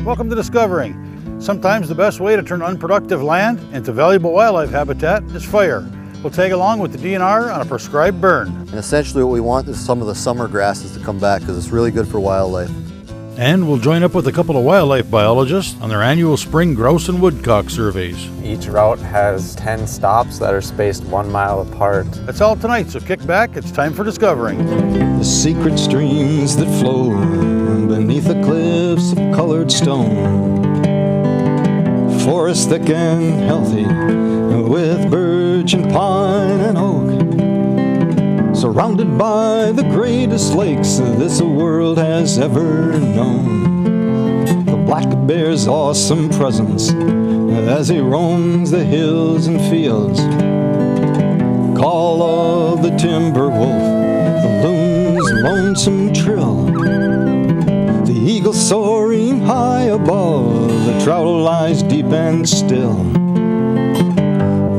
Welcome to Discovering. Sometimes the best way to turn unproductive land into valuable wildlife habitat is fire. We'll tag along with the DNR on a prescribed burn. And essentially what we want is some of the summer grasses to come back because it's really good for wildlife. And we'll join up with a couple of wildlife biologists on their annual spring grouse and woodcock surveys. Each route has 10 stops that are spaced 1 mile apart. That's all tonight, so kick back, it's time for Discovering. The secret streams that flow beneath the cliffs of colored stone. Forest thick and healthy with birch and pine and oak. Surrounded by the greatest lakes this world has ever known. The black bear's awesome presence as he roams the hills and fields. Call of the timber wolf, the loon's lonesome trill. The eagle soaring high above, the trout lies deep and still.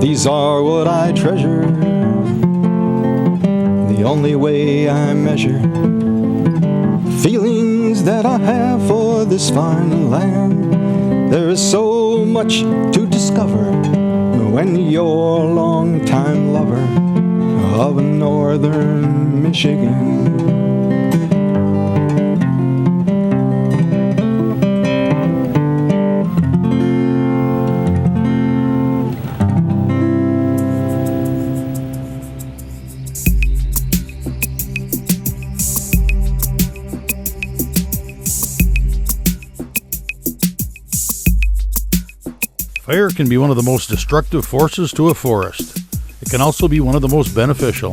These are what I treasure, the only way I measure feelings that I have for this fine land. There is so much to discover when you're a long-time lover of northern Michigan. Fire can be one of the most destructive forces to a forest. It can also be one of the most beneficial.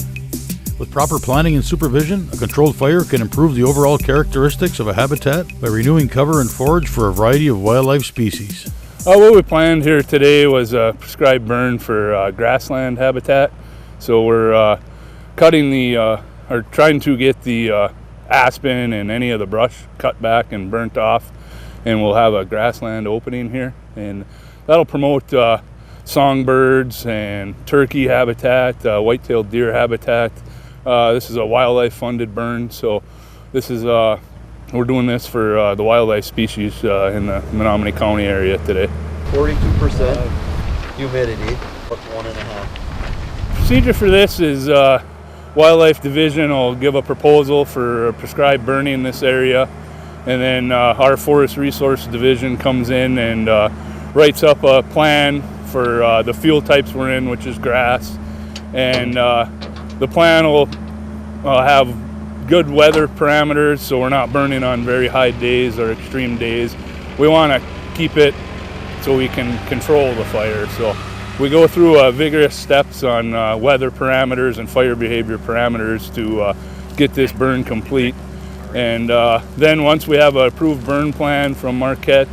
With proper planning and supervision, a controlled fire can improve the overall characteristics of a habitat by renewing cover and forage for a variety of wildlife species. What we planned here today was a prescribed burn for grassland habitat. So we're cutting or trying to get the aspen and any of the brush cut back and burnt off, and we'll have a grassland opening here, and that'll promote songbirds and turkey habitat, white-tailed deer habitat. This is a wildlife-funded burn, so this is we're doing this for the wildlife species in the Menominee County area today. 42% humidity, about 1.5. Procedure for this is Wildlife Division will give a proposal for a prescribed burning in this area, and then our Forest Resource Division comes in and writes up a plan for the field types we're in, which is grass, and the plan will have good weather parameters, so we're not burning on very high days or extreme days. We want to keep it so we can control the fire. So we go through vigorous steps on weather parameters and fire behavior parameters to get this burn complete. And then once we have an approved burn plan from Marquette,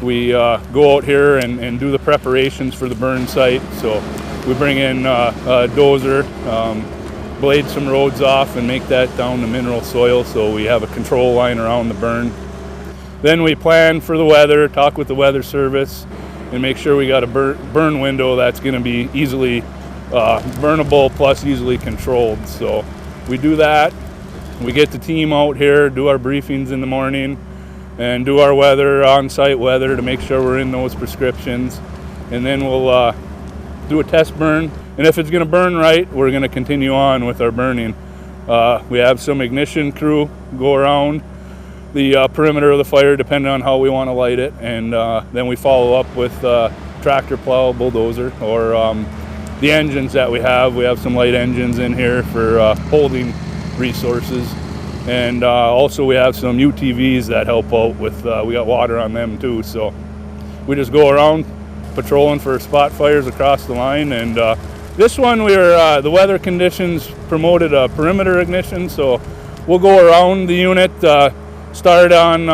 we go out here and do the preparations for the burn site. So we bring in a dozer, blade some roads off and make that down to mineral soil so we have a control line around the burn. Then we plan for the weather, talk with the weather service, and make sure we got a burn window that's going to be easily burnable plus easily controlled. So we do that. We get the team out here, do our briefings in the morning, and do our weather, on-site weather, to make sure we're in those prescriptions. And then we'll do a test burn. And if it's going to burn right, we're going to continue on with our burning. We have some ignition crew go around the perimeter of the fire, depending on how we want to light it. And then we follow up with tractor, plow, bulldozer, or the engines that we have. We have some light engines in here for holding resources. And also we have some UTVs that help out with, we got water on them too. So we just go around patrolling for spot fires across the line. And this one, the weather conditions promoted a perimeter ignition. So we'll go around the unit, start on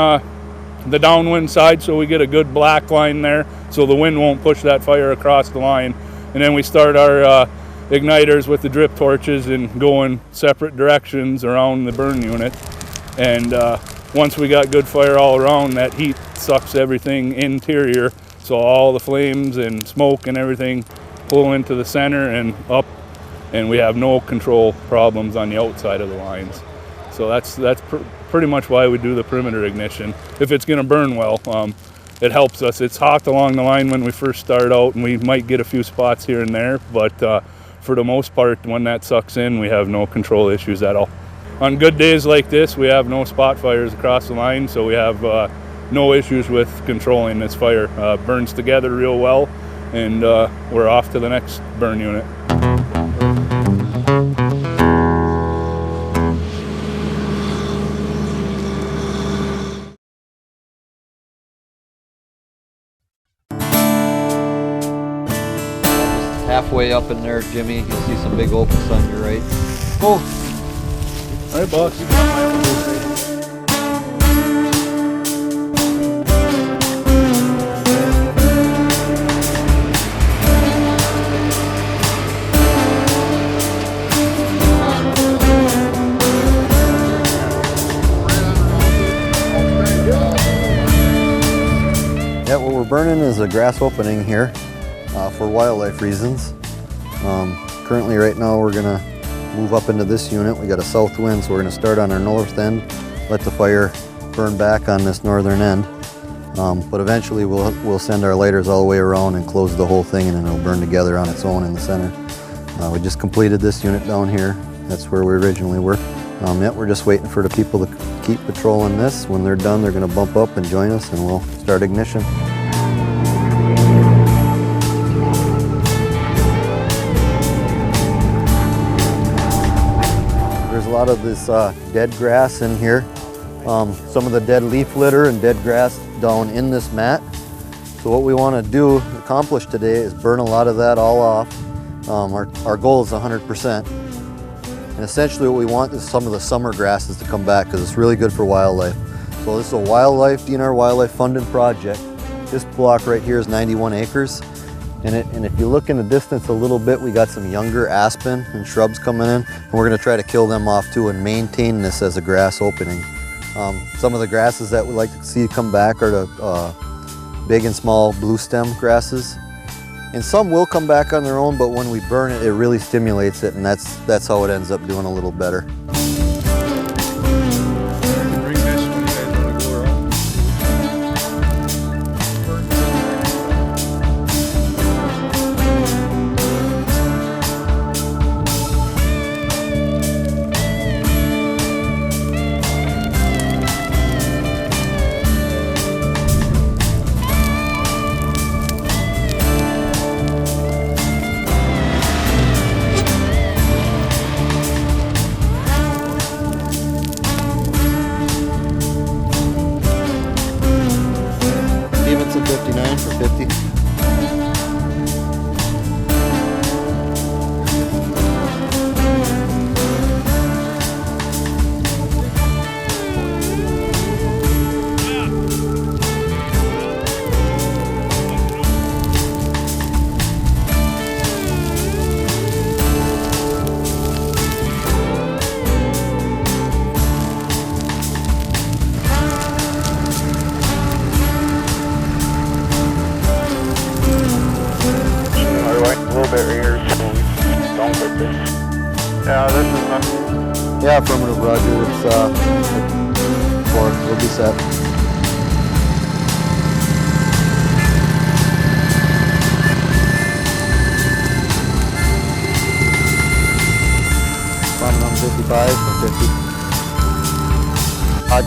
the downwind side so we get a good black line there so the wind won't push that fire across the line. And then we start our igniters with the drip torches and go in separate directions around the burn unit. And once we got good fire all around, that heat sucks everything interior, so all the flames and smoke and everything pull into the center and up, and we have no control problems on the outside of the lines. So that's pretty much why we do the perimeter ignition. If it's going to burn well, it helps us. It's hot along the line when we first start out, and we might get a few spots here and there, but for the most part, when that sucks in, we have no control issues at all. On good days like this, we have no spot fires across the line, so we have no issues with controlling this fire. Burns together real well, and we're off to the next burn unit. Halfway up in there, Jimmy, you'll see some big opens on your right. Oh! All right, boss. Yeah, what we're burning is a grass opening here for wildlife reasons. Currently right now we're gonna move up into this unit. We got a south wind, so we're gonna start on our north end, let the fire burn back on this northern end. But eventually we'll send our lighters all the way around and close the whole thing, and then it'll burn together on its own in the center. We just completed this unit down here. That's where we originally were. Yeah, we're just waiting for the people to keep patrolling this. When they're done, they're gonna bump up and join us, and we'll start ignition. There's a lot of this dead grass in here. Some of the dead leaf litter and dead grass down in this mat. So what we want to accomplish today is burn a lot of that all off. Our goal is 100%. And essentially what we want is some of the summer grasses to come back, because it's really good for wildlife. So this is a DNR wildlife funded project. This block right here is 91 acres. And if you look in the distance a little bit, we got some younger aspen and shrubs coming in, and we're gonna try to kill them off too and maintain this as a grass opening. Some of the grasses that we'd like to see come back are the big and small blue stem grasses. And some will come back on their own, but when we burn it, it really stimulates it, and that's how it ends up doing a little better. Stevenson 59 for 50. Yeah, this is not. Yeah, affirmative, Roger. It's 4. We'll be set. Running on 55 or 50.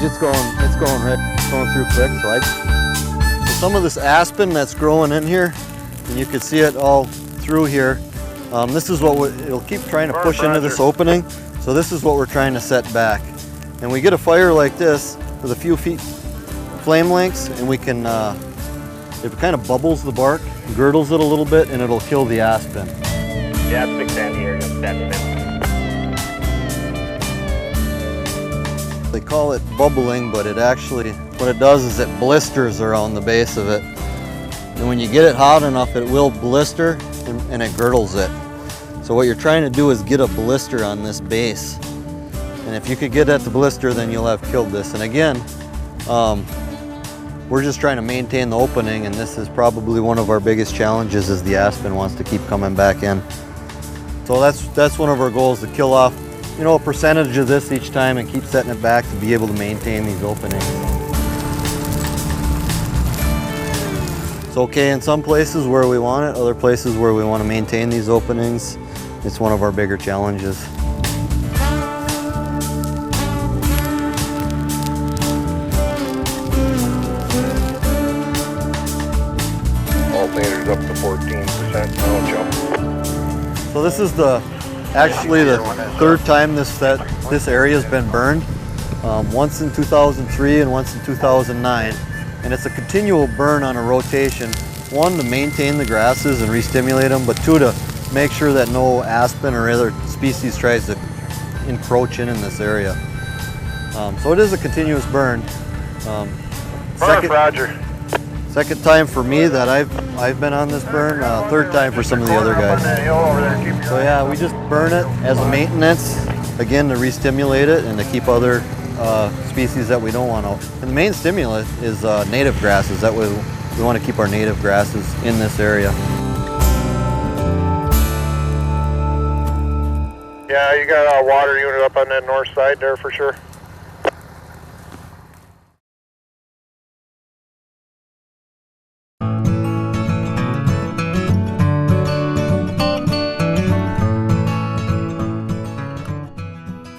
It's going through quick. So some of this aspen that's growing in here, and you can see it all through here. This is what it'll keep trying to push into this opening. So this is what we're trying to set back. And we get a fire like this with a few feet flame lengths, and we can, it kind of bubbles the bark, girdles it a little bit, and it'll kill the aspen. Yeah, it's a big sandy area. They call it bubbling, but it actually, what it does is it blisters around the base of it. And when you get it hot enough, it will blister and it girdles it. So what you're trying to do is get a blister on this base. And if you could get at the blister, then you'll have killed this. And again, we're just trying to maintain the opening, and this is probably one of our biggest challenges, is the aspen wants to keep coming back in. So that's one of our goals, to kill off you know, a percentage of this each time and keep setting it back to be able to maintain these openings. It's okay in some places where we want it, other places where we want to maintain these openings. It's one of our bigger challenges. Alternators up to 14% no jump. So this is actually the third time this area has been burned. Once in 2003 and once in 2009. And it's a continual burn on a rotation. One, to maintain the grasses and re-stimulate them, but two, to make sure that no aspen or other species tries to encroach in this area. So it is a continuous burn. Second time for me that I've been on this burn, third time for some of the other guys. So yeah, we just burn it as a maintenance, again to re-stimulate it and to keep other species that we don't want to. And the main stimulant is native grasses. That way we want to keep our native grasses in this area. Yeah, you got a water unit up on that north side there for sure.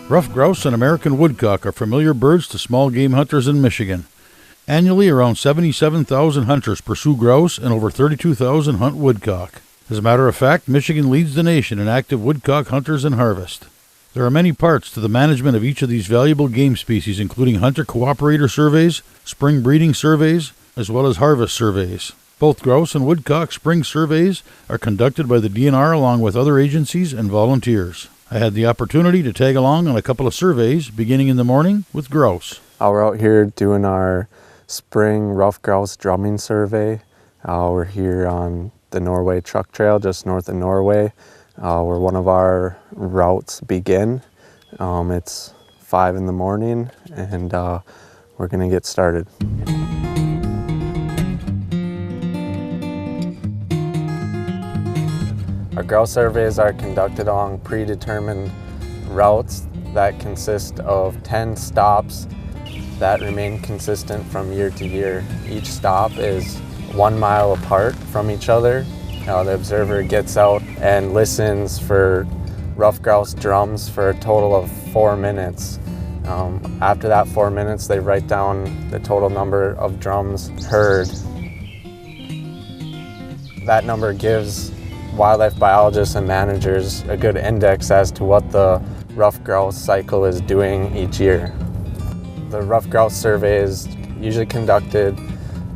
Ruffed grouse and American woodcock are familiar birds to small game hunters in Michigan. Annually, around 77,000 hunters pursue grouse and over 32,000 hunt woodcock. As a matter of fact, Michigan leads the nation in active woodcock hunters and harvest. There are many parts to the management of each of these valuable game species, including hunter cooperator surveys, spring breeding surveys, as well as harvest surveys. Both grouse and woodcock spring surveys are conducted by the DNR along with other agencies and volunteers. I had the opportunity to tag along on a couple of surveys, beginning in the morning with grouse. We're out here doing our spring rough grouse drumming survey. We're here on the Norway Truck Trail, just north of Norway, where one of our routes begin. It's 5 in the morning, and we're gonna get started. Our grouse surveys are conducted along predetermined routes that consist of 10 stops that remain consistent from year to year. Each stop is 1 mile apart from each other. The observer gets out and listens for rough grouse drums for a total of 4 minutes. After that 4 minutes, they write down the total number of drums heard. That number gives wildlife biologists and managers a good index as to what the rough grouse cycle is doing each year. The rough grouse survey is usually conducted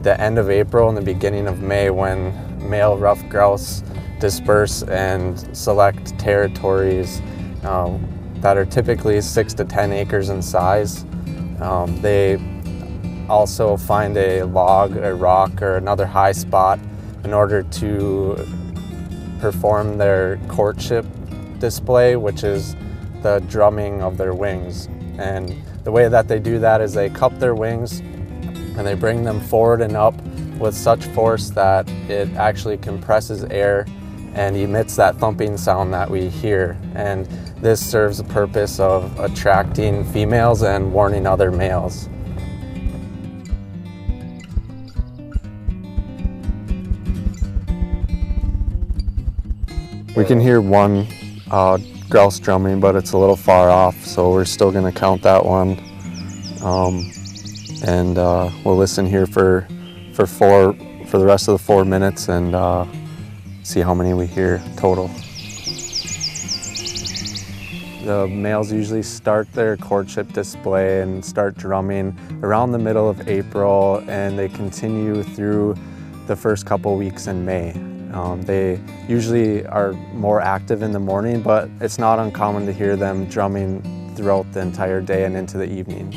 the end of April and the beginning of May, when male rough grouse disperse and select territories that are typically 6 to 10 acres in size. They also find a log, a rock, or another high spot in order to perform their courtship display, which is the drumming of their wings. And the way that they do that is they cup their wings and they bring them forward and up with such force that it actually compresses air and emits that thumping sound that we hear. And this serves the purpose of attracting females and warning other males. We can hear one grouse drumming, but it's a little far off, so we're still going to count that one. And we'll listen here for the rest of the 4 minutes and see how many we hear total. The males usually start their courtship display and start drumming around the middle of April, and they continue through the first couple weeks in May. They usually are more active in the morning, but it's not uncommon to hear them drumming throughout the entire day and into the evening.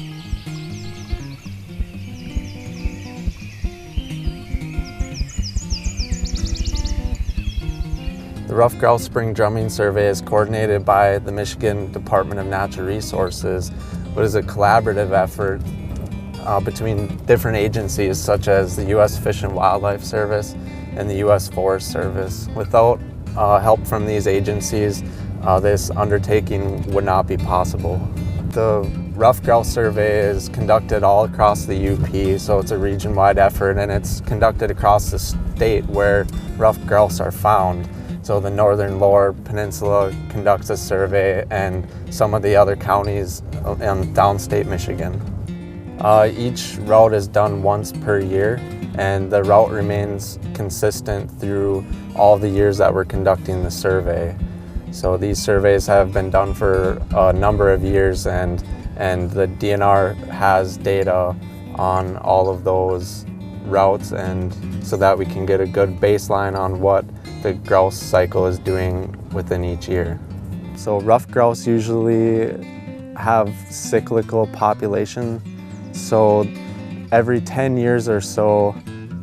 The Rough Grouse Spring Drumming Survey is coordinated by the Michigan Department of Natural Resources, but is a collaborative effort between different agencies such as the U.S. Fish and Wildlife Service and the U.S. Forest Service. Without help from these agencies, this undertaking would not be possible. The rough grouse survey is conducted all across the UP, so it's a region-wide effort, and it's conducted across the state where rough grouse are found. So the northern lower peninsula conducts a survey, and some of the other counties in downstate Michigan. Each route is done once per year, and the route remains consistent through all the years that we're conducting the survey. So these surveys have been done for a number of years, and the DNR has data on all of those routes, and so that we can get a good baseline on what the grouse cycle is doing within each year. So rough grouse usually have cyclical population. So every 10 years or so,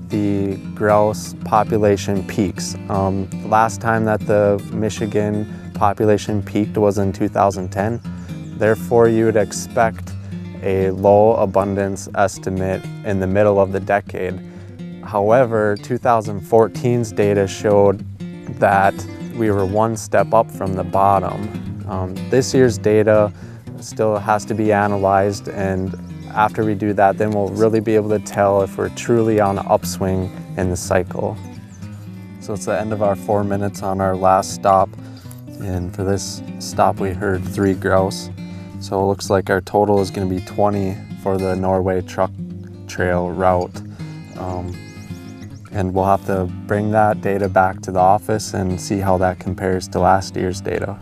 the grouse population peaks. The last time that the Michigan population peaked was in 2010. Therefore, you would expect a low abundance estimate in the middle of the decade. However, 2014's data showed that we were one step up from the bottom. This year's data still has to be analyzed, and after we do that, then we'll really be able to tell if we're truly on an upswing in the cycle. So it's the end of our 4 minutes on our last stop. And for this stop, we heard 3 grouse. So it looks like our total is going to be 20 for the Norway Truck Trail route. And we'll have to bring that data back to the office and see how that compares to last year's data.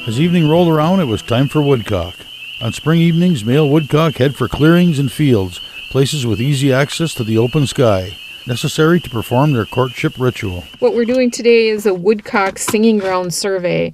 As evening rolled around, it was time for woodcock. On spring evenings, male woodcock head for clearings and fields, places with easy access to the open sky, necessary to perform their courtship ritual. What we're doing today is a woodcock singing ground survey.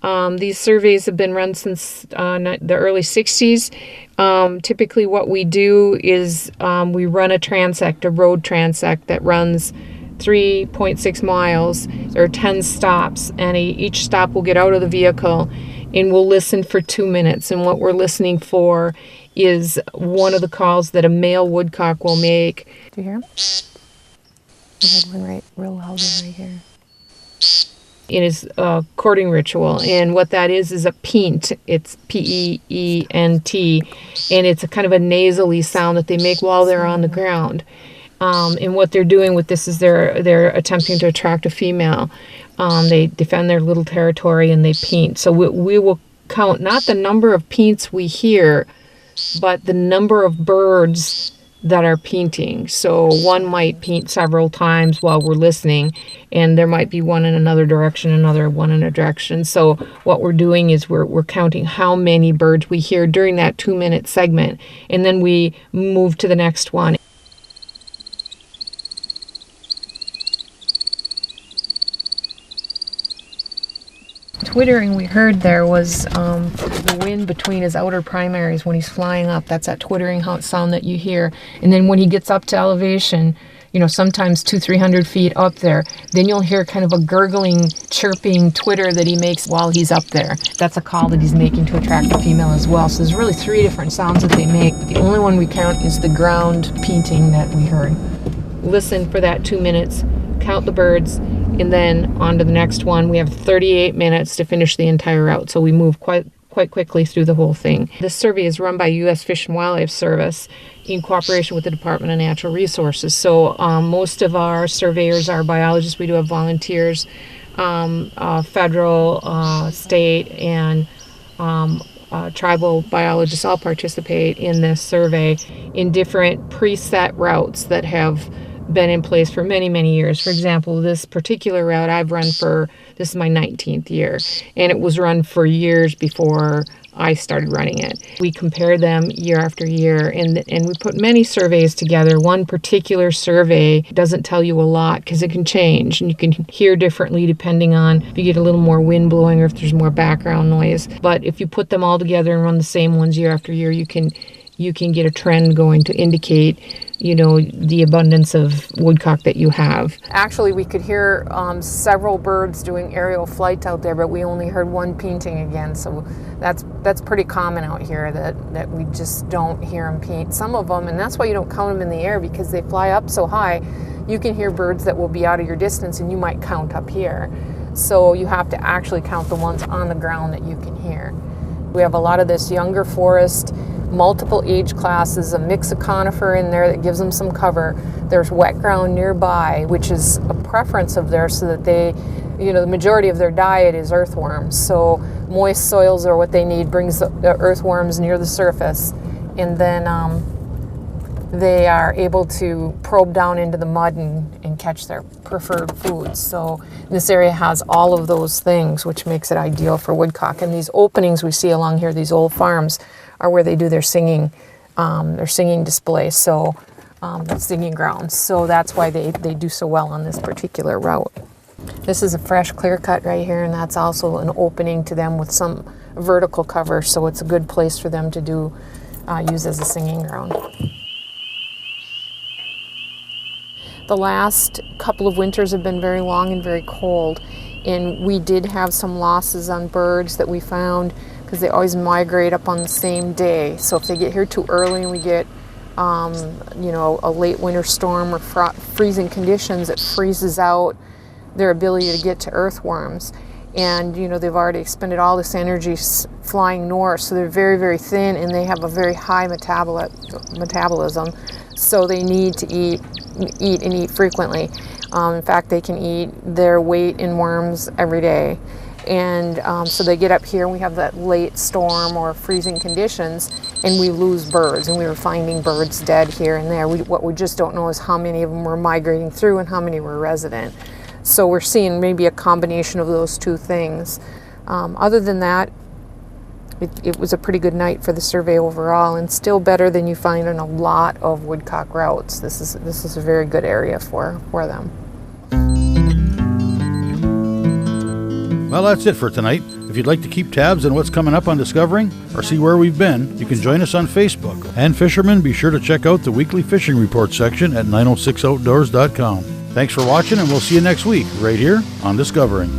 These surveys have been run since the early 60s. Typically what we do is we run a road transect that runs 3.6 miles. There are 10 stops, and each stop will get out of the vehicle and we'll listen for 2 minutes. And what we're listening for is one of the calls that a male woodcock will make. Do you hear him? We had one right real loud right here. It is a courting ritual, and what that is a peent. It's Peent, and it's a kind of a nasally sound that they make while they're on the ground. And what they're doing with this is they're attempting to attract a female. They defend their little territory and they peent. So we will count not the number of peents we hear, but the number of birds that are painting. So one might paint several times while we're listening, and there might be one in another direction, another one in a direction. So what we're doing is we're counting how many birds we hear during that 2-minute segment, and then we move to the next one. Twittering we heard there was the wind between his outer primaries when he's flying up. That's that twittering sound that you hear. And then when he gets up to elevation, sometimes 200-300 feet up there, then you'll hear kind of a gurgling, chirping twitter that he makes while he's up there. That's a call that he's making to attract a female as well. So there's really 3 different sounds that they make. The only one we count is the ground painting that we heard. Listen for that 2 minutes, count the birds, and then on to the next one. We have 38 minutes to finish the entire route, so we move quite quickly through the whole thing. This survey is run by U.S. Fish and Wildlife Service in cooperation with the Department of Natural Resources. So most of our surveyors are biologists. We do have volunteers, federal, state, and tribal biologists all participate in this survey in different preset routes that have been in place for many, many years. For example, this particular route I've run this is my 19th year, and it was run for years before I started running it. We compare them year after year, and we put many surveys together. One particular survey doesn't tell you a lot because it can change, and you can hear differently depending on if you get a little more wind blowing or if there's more background noise. But if you put them all together and run the same ones year after year, you can you can get a trend going to indicate, the abundance of woodcock that you have. Actually, we could hear several birds doing aerial flights out there, but we only heard one painting again. So that's pretty common out here, that we just don't hear them paint. Some of them, and that's why you don't count them in the air, because they fly up so high. You can hear birds that will be out of your distance, and you might count up here. So you have to actually count the ones on the ground that you can hear. We have a lot of this younger forest, multiple age classes, a mix of conifer in there that gives them some cover. There's wet ground nearby, which is a preference of theirs, so that they, the majority of their diet is earthworms. So moist soils are what they need, brings the earthworms near the surface. And then they are able to probe down into the mud and catch their preferred foods. So this area has all of those things, which makes it ideal for woodcock. And these openings we see along here, these old farms, are where they do their singing display, so singing grounds. So that's why they do so well on this particular route. This is a fresh clear cut right here, and that's also an opening to them with some vertical cover, so it's a good place for them to use as a singing ground. The last couple of winters have been very long and very cold, and we did have some losses on birds that we found, because they always migrate up on the same day. So if they get here too early and we get a late winter storm or freezing conditions, it freezes out their ability to get to earthworms. And they've already expended all this energy flying north, so they're very, very thin, and they have a very high metabolism. So they need to eat and eat frequently. In fact, they can eat their weight in worms every day. And so they get up here, and we have that late storm or freezing conditions, and we lose birds. And we were finding birds dead here and there. What we just don't know is how many of them were migrating through and how many were resident. So we're seeing maybe a combination of those two things. Other than that, it was a pretty good night for the survey overall, and still better than you find on a lot of woodcock routes. This is a very good area for them. Well, that's it for tonight. If you'd like to keep tabs on what's coming up on Discovering or see where we've been, you can join us on Facebook. And fishermen, be sure to check out the weekly fishing report section at 906outdoors.com. Thanks for watching, and we'll see you next week right here on Discovering.